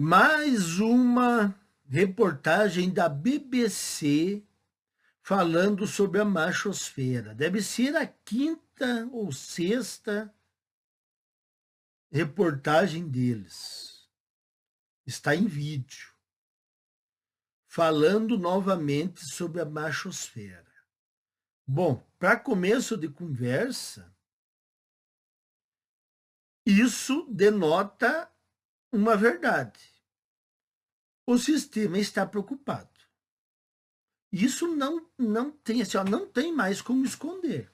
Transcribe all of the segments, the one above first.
Mais uma reportagem da BBC falando sobre a machosfera. Deve ser a quinta ou sexta reportagem deles. Está em vídeo. Falando novamente sobre a machosfera. Bom, para começo de conversa, isso denota uma verdade. O sistema está preocupado. Isso não tem, assim, ó, não tem mais como esconder.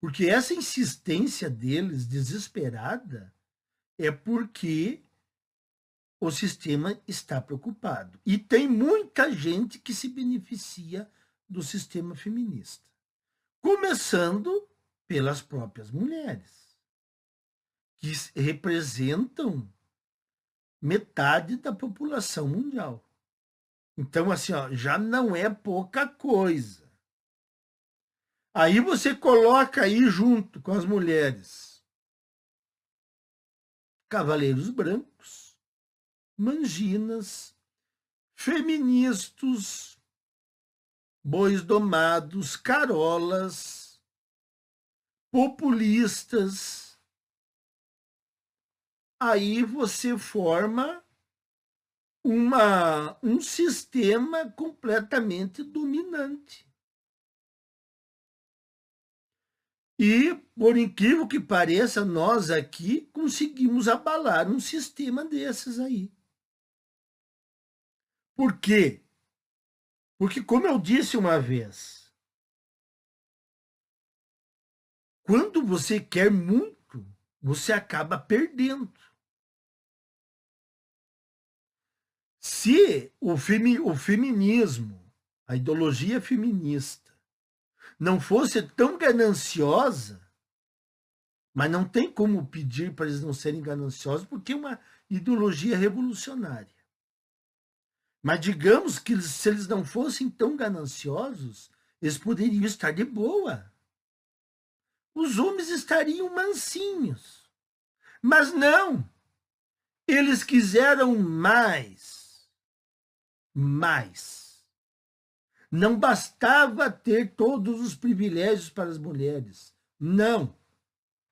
Porque essa insistência deles, desesperada, é porque o sistema está preocupado. E tem muita gente que se beneficia do sistema feminista. Começando pelas próprias mulheres, que representam metade da população mundial. Então, assim, ó, já não é pouca coisa. Aí você coloca aí junto com as mulheres cavaleiros brancos, manginas, feministas, bois domados, carolas, populistas. Aí você forma um sistema completamente dominante. E, por incrível que pareça, nós aqui conseguimos abalar um sistema desses aí. Por quê? Porque, como eu disse uma vez, quando você quer muito, você acaba perdendo. Se o feminismo, a ideologia feminista, não fosse tão gananciosa, mas não tem como pedir para eles não serem gananciosos, porque é uma ideologia revolucionária. Mas digamos que se eles não fossem tão gananciosos, eles poderiam estar de boa. Os homens estariam mansinhos. Mas não. Eles quiseram mais. Mais. Não bastava ter todos os privilégios para as mulheres. Não.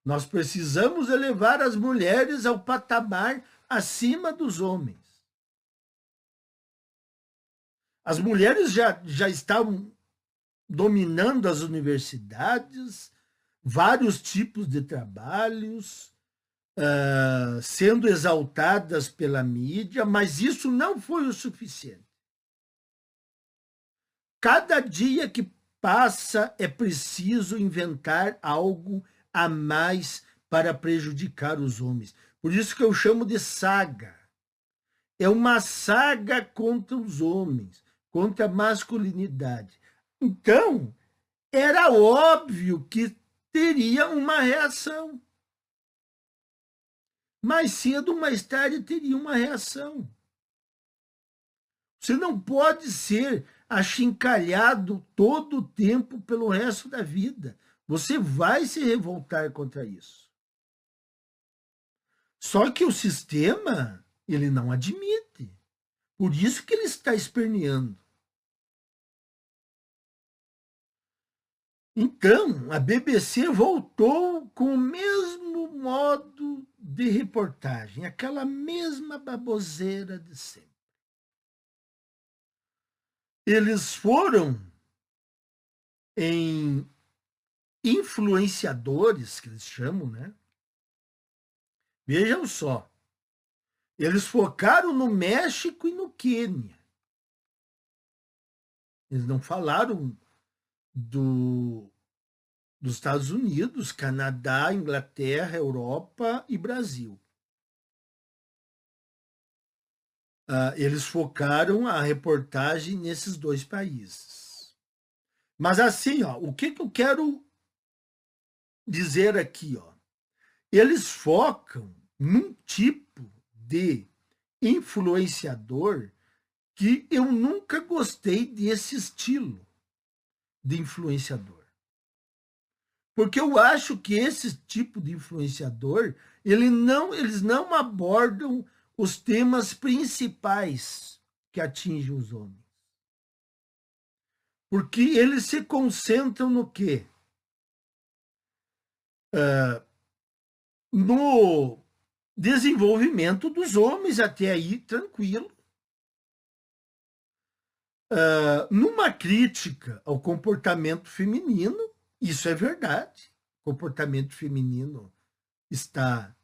Nós precisamos elevar as mulheres ao patamar acima dos homens. As mulheres já estavam dominando as universidades, vários tipos de trabalhos, sendo exaltadas pela mídia, mas isso não foi o suficiente. Cada dia que passa é preciso inventar algo a mais para prejudicar os homens. Por isso que eu chamo de saga. É uma saga contra os homens, contra a masculinidade. Então, era óbvio que teria uma reação. Mais cedo ou mais tarde teria uma reação. Você não pode ser achincalhado todo o tempo pelo resto da vida. Você vai se revoltar contra isso. Só que o sistema, ele não admite. Por isso que ele está esperneando. Então, a BBC voltou com o mesmo modo de reportagem, aquela mesma baboseira de sempre. Eles foram em influenciadores, que eles chamam, né? Vejam só. Eles focaram no México e no Quênia. Eles não falaram dos Estados Unidos, Canadá, Inglaterra, Europa e Brasil. Eles focaram a reportagem nesses dois países. Mas assim, ó, o que eu quero dizer aqui? Ó, eles focam num tipo de influenciador que eu nunca gostei desse estilo de influenciador. Porque eu acho que esse tipo de influenciador, eles não abordam os temas principais que atingem os homens. Porque eles se concentram no quê? No desenvolvimento dos homens, até aí tranquilo. Numa crítica ao comportamento feminino, isso é verdade. O comportamento feminino está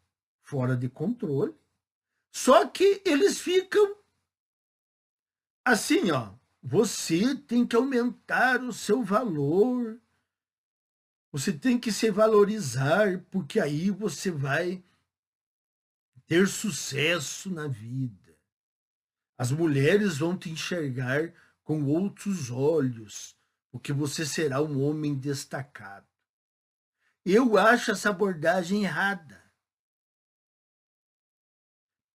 fora de controle. Só que eles ficam assim, ó. Você tem que aumentar o seu valor. Você tem que se valorizar, porque aí você vai ter sucesso na vida. As mulheres vão te enxergar com outros olhos, porque você será um homem destacado. Eu acho essa abordagem errada.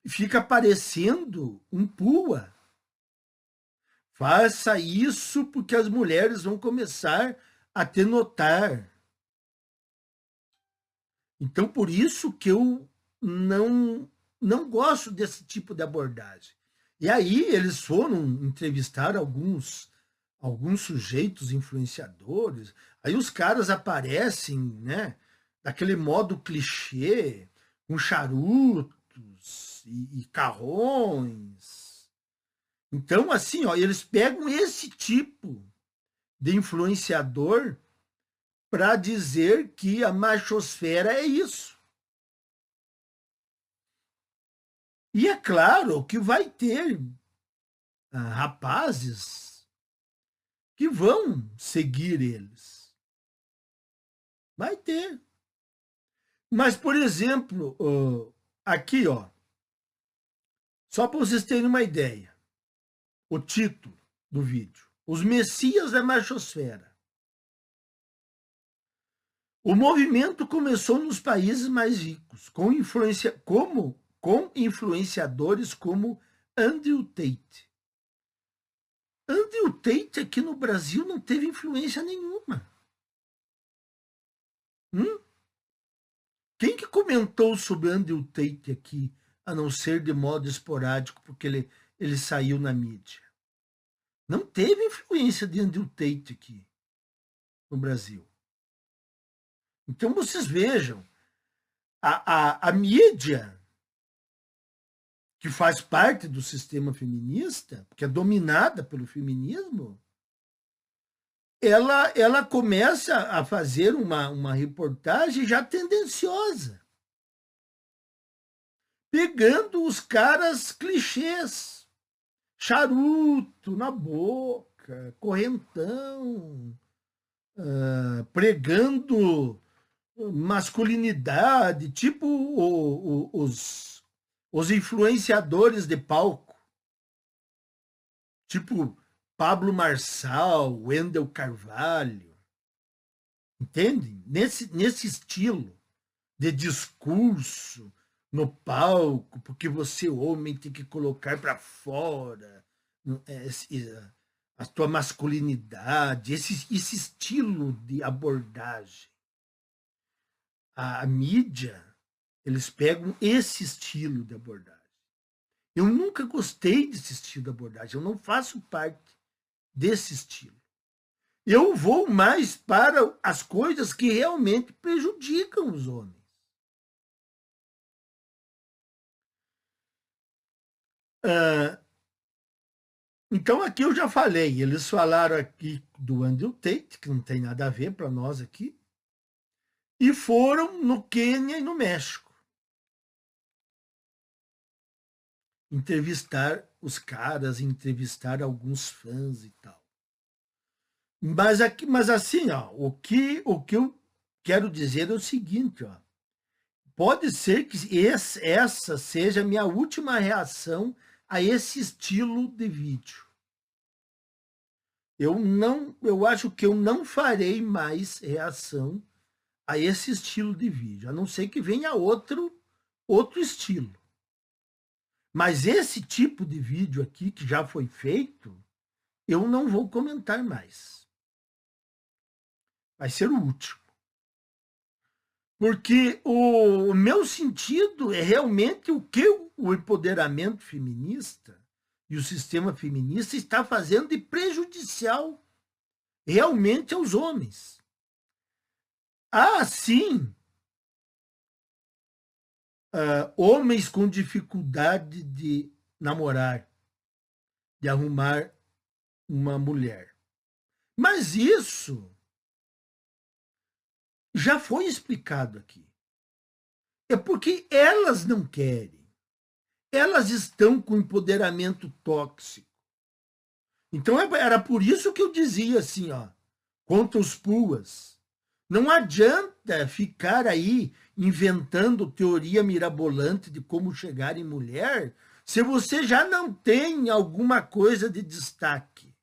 Fica parecendo um pua. Faça isso porque as mulheres vão começar a te notar. Então, por isso que eu não gosto desse tipo de abordagem. E aí eles foram entrevistar alguns sujeitos influenciadores, aí os caras aparecem, né, daquele modo clichê, com charutos e carrões. Então, assim, ó, eles pegam esse tipo de influenciador para dizer que a machosfera é isso. E é claro que vai ter rapazes que vão seguir eles. Vai ter. Mas, por exemplo, aqui, ó, só para vocês terem uma ideia, o título do vídeo: Os Messias da Machosfera. O movimento começou nos países mais ricos, com influenciadores como Andrew Tate. Andrew Tate aqui no Brasil não teve influência nenhuma. Quem que comentou sobre Andrew Tate aqui, a não ser de modo esporádico, porque ele saiu na mídia? Não teve influência de Andrew Tate aqui no Brasil. Então vocês vejam, a mídia, que faz parte do sistema feminista, que é dominada pelo feminismo, ela começa a fazer uma reportagem já tendenciosa, pegando os caras clichês, charuto na boca, correntão, pregando masculinidade, tipo os influenciadores de palco, tipo Pablo Marçal, Wendel Carvalho, entende? Nesse estilo de discurso no palco, porque você, homem, tem que colocar para fora a tua masculinidade, esse estilo de abordagem. A mídia, eles pegam esse estilo de abordagem. Eu nunca gostei desse estilo de abordagem, eu não faço parte desse estilo. Eu vou mais para as coisas que realmente prejudicam os homens. Então aqui eu já falei, eles falaram aqui do Andrew Tate, que não tem nada a ver para nós aqui, e foram no Quênia e no México entrevistar os caras, entrevistar alguns fãs e tal. Mas assim, ó, o que eu quero dizer é o seguinte, ó, pode ser que essa seja a minha última reação a esse estilo de vídeo. Eu acho que eu não farei mais reação a esse estilo de vídeo, a não ser que venha outro estilo. Mas esse tipo de vídeo aqui que já foi feito, eu não vou comentar mais. Vai ser o último. Porque o meu sentido é realmente o que o empoderamento feminista e o sistema feminista está fazendo de prejudicial realmente aos homens. Há, sim, homens com dificuldade de namorar, de arrumar uma mulher. Mas isso já foi explicado aqui. É porque elas não querem. Elas estão com empoderamento tóxico. Então era por isso que eu dizia assim, ó, contra os puas. Não adianta ficar aí inventando teoria mirabolante de como chegar em mulher se você já não tem alguma coisa de destaque.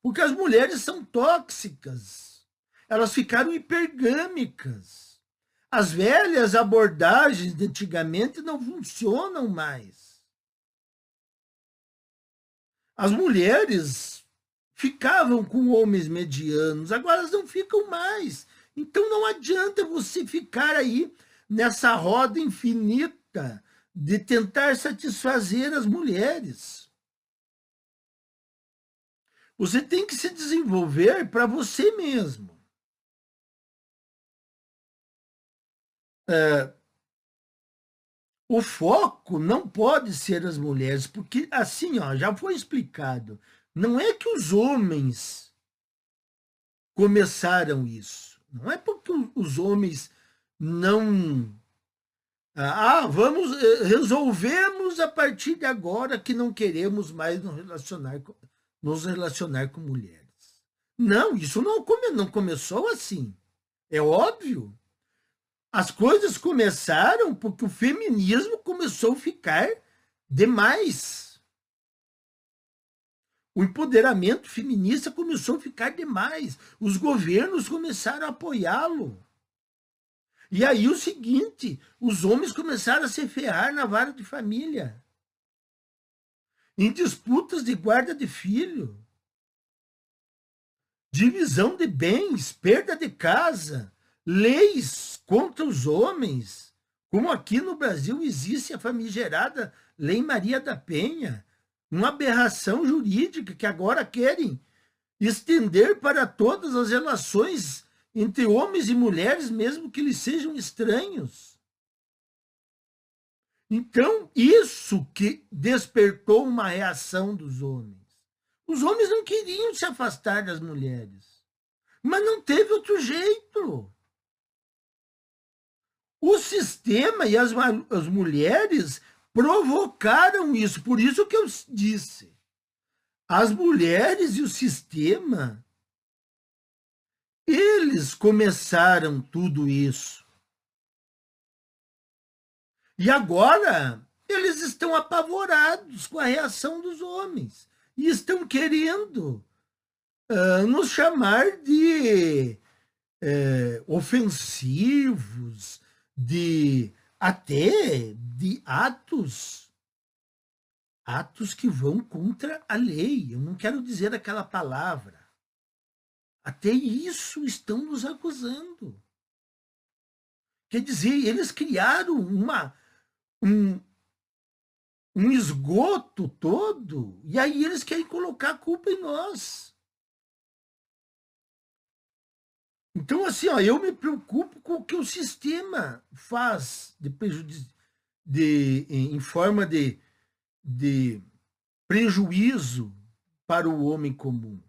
Porque as mulheres são tóxicas. Elas ficaram hipergâmicas. As velhas abordagens de antigamente não funcionam mais. As mulheres ficavam com homens medianos, agora elas não ficam mais. Então não adianta você ficar aí nessa roda infinita de tentar satisfazer as mulheres. Você tem que se desenvolver para você mesmo. O foco não pode ser as mulheres, porque assim, ó, já foi explicado. Não é que os homens começaram isso. Não é porque os homens não. Vamos, resolvemos a partir de agora que não queremos mais nos relacionar com mulheres. Não, isso não começou assim. É óbvio. As coisas começaram porque o feminismo começou a ficar demais. O empoderamento feminista começou a ficar demais. Os governos começaram a apoiá-lo. E aí o seguinte, os homens começaram a se ferrar na vara de família. Em disputas de guarda de filho. Divisão de bens, perda de casa, leis contra os homens. Como aqui no Brasil existe a famigerada Lei Maria da Penha, uma aberração jurídica que agora querem estender para todas as relações entre homens e mulheres, mesmo que eles sejam estranhos. Então, isso que despertou uma reação dos homens. Os homens não queriam se afastar das mulheres, mas não teve outro jeito. O sistema e as mulheres provocaram isso. Por isso que eu disse, as mulheres e o sistema, eles começaram tudo isso. E agora eles estão apavorados com a reação dos homens e estão querendo nos chamar de ofensivos, até de atos que vão contra a lei. Eu não quero dizer aquela palavra. Até isso estão nos acusando. Quer dizer, eles criaram um esgoto todo, e aí eles querem colocar a culpa em nós. Então, assim, ó, eu me preocupo com o que o sistema faz em forma de prejuízo para o homem comum.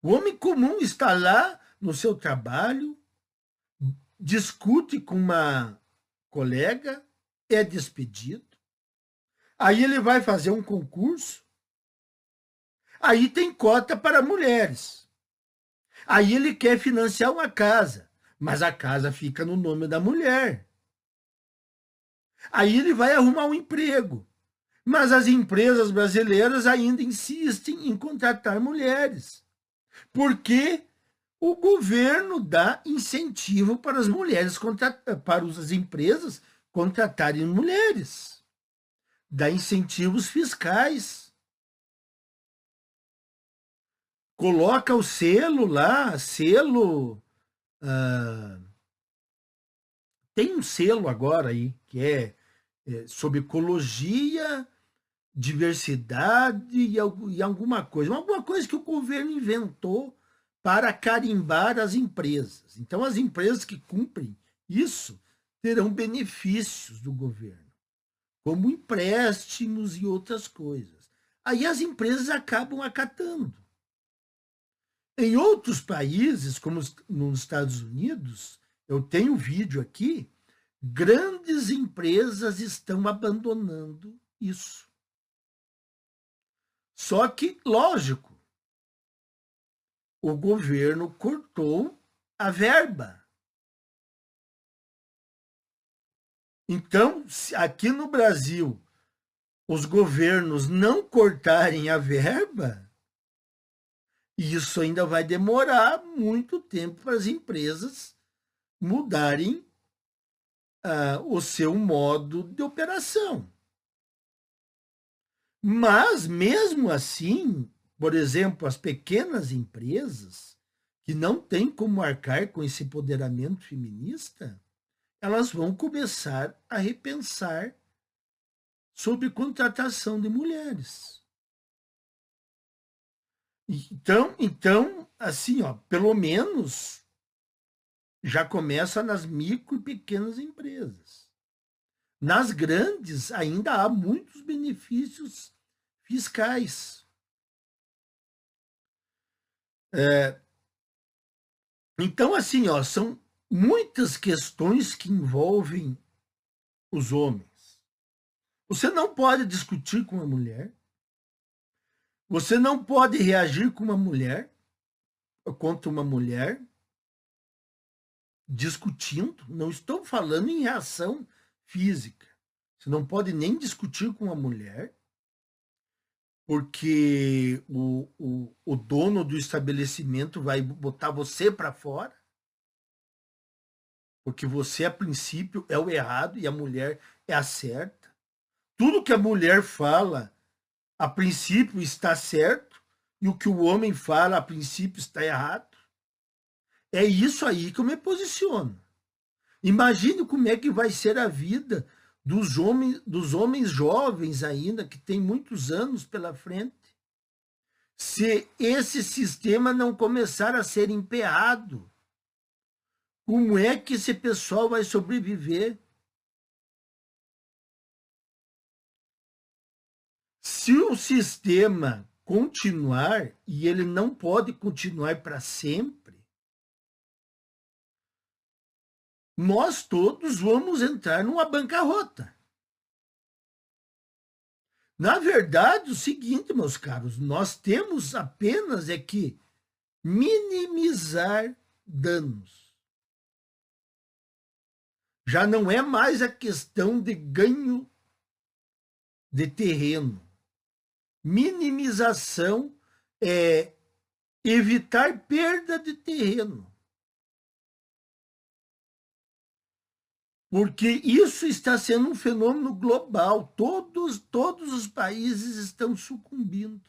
O homem comum está lá no seu trabalho, discute com uma colega, é despedido. Aí ele vai fazer um concurso. Aí tem cota para mulheres. Aí ele quer financiar uma casa, mas a casa fica no nome da mulher. Aí ele vai arrumar um emprego, mas as empresas brasileiras ainda insistem em contratar mulheres, porque o governo dá incentivo para as mulheres, para as empresas contratarem mulheres. Dá incentivos fiscais. Coloca o selo lá, selo Tem um selo agora aí, que é sobre ecologia, diversidade e alguma coisa que o governo inventou para carimbar as empresas. Então, as empresas que cumprem isso terão benefícios do governo, como empréstimos e outras coisas. Aí as empresas acabam acatando. Em outros países, como nos Estados Unidos, eu tenho um vídeo aqui, grandes empresas estão abandonando isso. Só que, lógico, o governo cortou a verba. Então, se aqui no Brasil os governos não cortarem a verba, isso ainda vai demorar muito tempo para as empresas mudarem o seu modo de operação. Mas, mesmo assim, por exemplo, as pequenas empresas que não têm como arcar com esse empoderamento feminista, elas vão começar a repensar sobre contratação de mulheres. Então, assim, ó, pelo menos já começa nas micro e pequenas empresas. Nas grandes ainda há muitos benefícios fiscais. Então, assim, ó, são muitas questões que envolvem os homens. Você não pode discutir com uma mulher. Você não pode reagir com uma mulher, contra uma mulher, discutindo. Não estou falando em reação física. Você não pode nem discutir com uma mulher, porque o dono do estabelecimento vai botar você para fora, porque você, a princípio, é o errado e a mulher é a certa. Tudo que a mulher fala, a princípio, está certo, e o que o homem fala, a princípio, está errado. É isso aí que eu me posiciono. Imagine como é que vai ser a vida dos homens jovens ainda, que têm muitos anos pela frente, se esse sistema não começar a ser emperrado. Como é que esse pessoal vai sobreviver? Se o sistema continuar, e ele não pode continuar para sempre, nós todos vamos entrar numa bancarrota. Na verdade, o seguinte, meus caros, nós temos apenas que minimizar danos. Já não é mais a questão de ganho de terreno. Minimização é evitar perda de terreno. Porque isso está sendo um fenômeno global. Todos os países estão sucumbindo.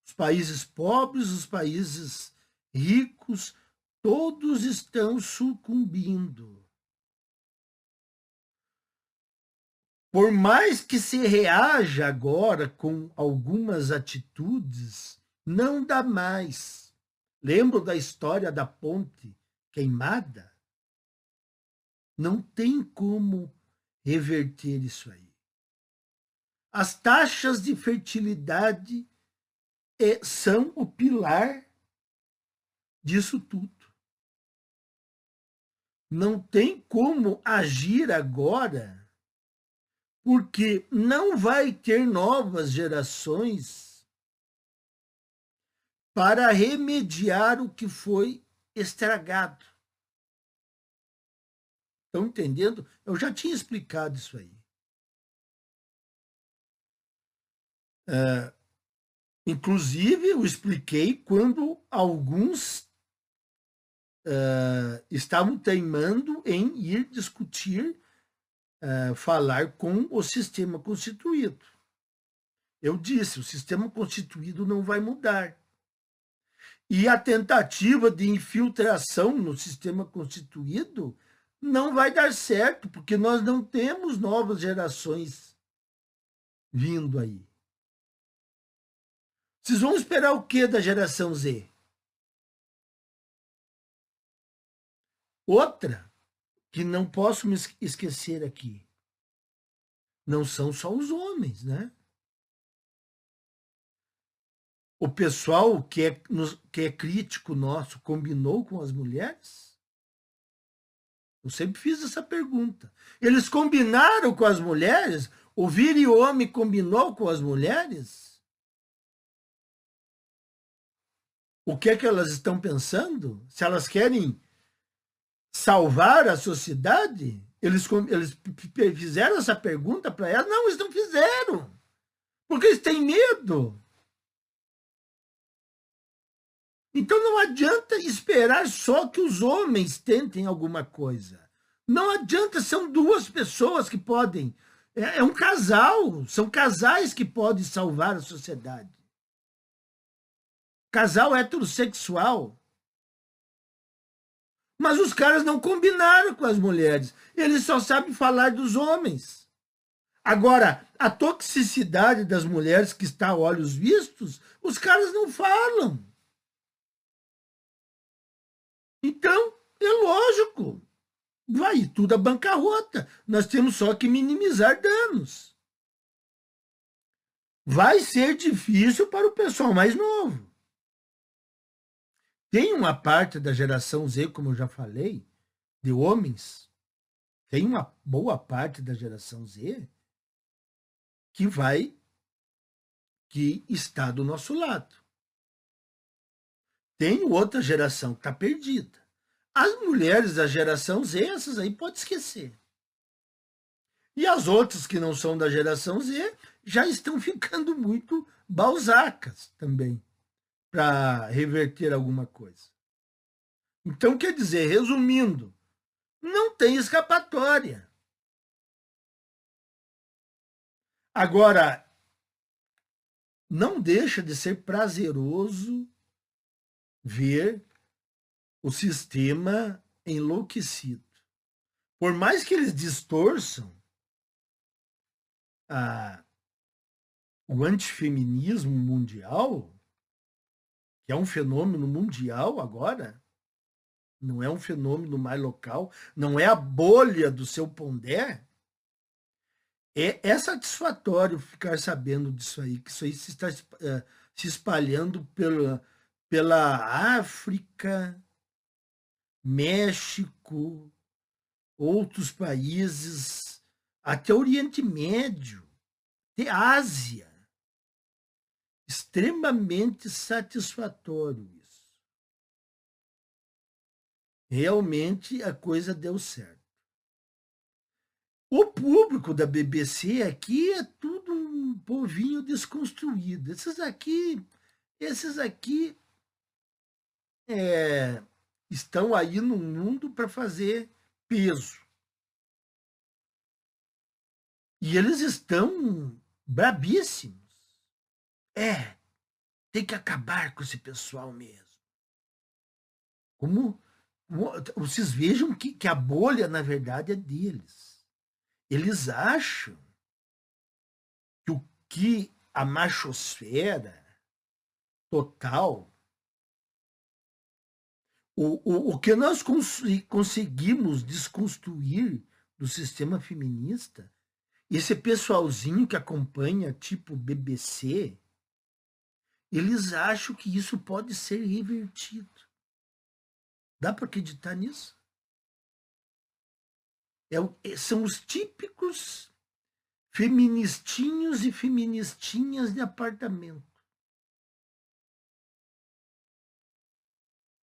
Os países pobres, os países ricos, todos estão sucumbindo. Por mais que se reaja agora com algumas atitudes, não dá mais. Lembro da história da ponte queimada? Não tem como reverter isso aí. As taxas de fertilidade são o pilar disso tudo. Não tem como agir agora, porque não vai ter novas gerações para remediar o que foi estragado. Estão entendendo? Eu já tinha explicado isso aí. Inclusive, eu expliquei quando alguns estavam teimando em ir discutir, falar com o sistema constituído. Eu disse, o sistema constituído não vai mudar. E a tentativa de infiltração no sistema constituído não vai dar certo, porque nós não temos novas gerações vindo aí. Vocês vão esperar o que da geração Z? Outra que não posso me esquecer aqui, não são só os homens, né? O pessoal que é crítico nosso combinou com as mulheres? Eu sempre fiz essa pergunta. Eles combinaram com as mulheres? O Vire Homem combinou com as mulheres? O que é que elas estão pensando? Se elas querem salvar a sociedade? Eles fizeram essa pergunta para elas? Não, eles não fizeram. Porque eles têm medo. Então não adianta esperar só que os homens tentem alguma coisa. Não adianta, são duas pessoas que podem. É um casal, são casais que podem salvar a sociedade. Casal heterossexual. Mas os caras não combinaram com as mulheres. Eles só sabem falar dos homens. Agora, a toxicidade das mulheres que está a olhos vistos, os caras não falam. Então, é lógico, vai tudo à bancarrota. Nós temos só que minimizar danos. Vai ser difícil para o pessoal mais novo. Tem uma parte da geração Z, como eu já falei, de homens, tem uma boa parte da geração Z que está do nosso lado. Tem outra geração que está perdida. As mulheres da geração Z, essas aí pode esquecer. E as outras que não são da geração Z já estão ficando muito balzacas também para reverter alguma coisa. Então, quer dizer, resumindo, não tem escapatória. Agora, não deixa de ser prazeroso ver o sistema enlouquecido. Por mais que eles distorçam o antifeminismo mundial, que é um fenômeno mundial agora, não é um fenômeno mais local, não é a bolha do seu Pondé, é satisfatório ficar sabendo disso aí, que isso aí se está se espalhando pela África, México, outros países, até Oriente Médio, até Ásia. Extremamente satisfatório isso. Realmente a coisa deu certo. O público da BBC aqui é tudo um povinho desconstruído. Esses aqui estão aí no mundo para fazer peso. E eles estão brabíssimos. Tem que acabar com esse pessoal mesmo. Como vocês vejam que a bolha, na verdade, é deles. Eles acham que o que a machosfera total, o que nós conseguimos desconstruir do sistema feminista, esse pessoalzinho que acompanha, tipo BBC, eles acham que isso pode ser revertido. Dá para acreditar nisso? São os típicos feministinhos e feministinhas de apartamento.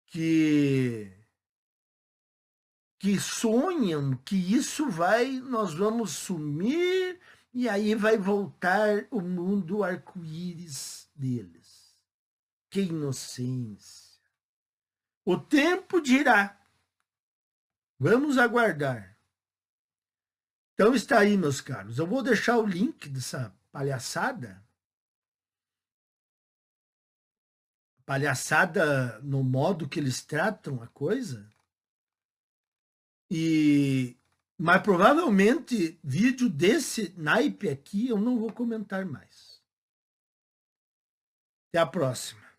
Que sonham que nós vamos sumir e aí vai voltar o mundo arco-íris deles. Que inocência. O tempo dirá. Vamos aguardar. Então está aí, meus caros. Eu vou deixar o link dessa palhaçada. Palhaçada no modo que eles tratam a coisa. Mas provavelmente vídeo desse naipe aqui eu não vou comentar mais. Até a próxima.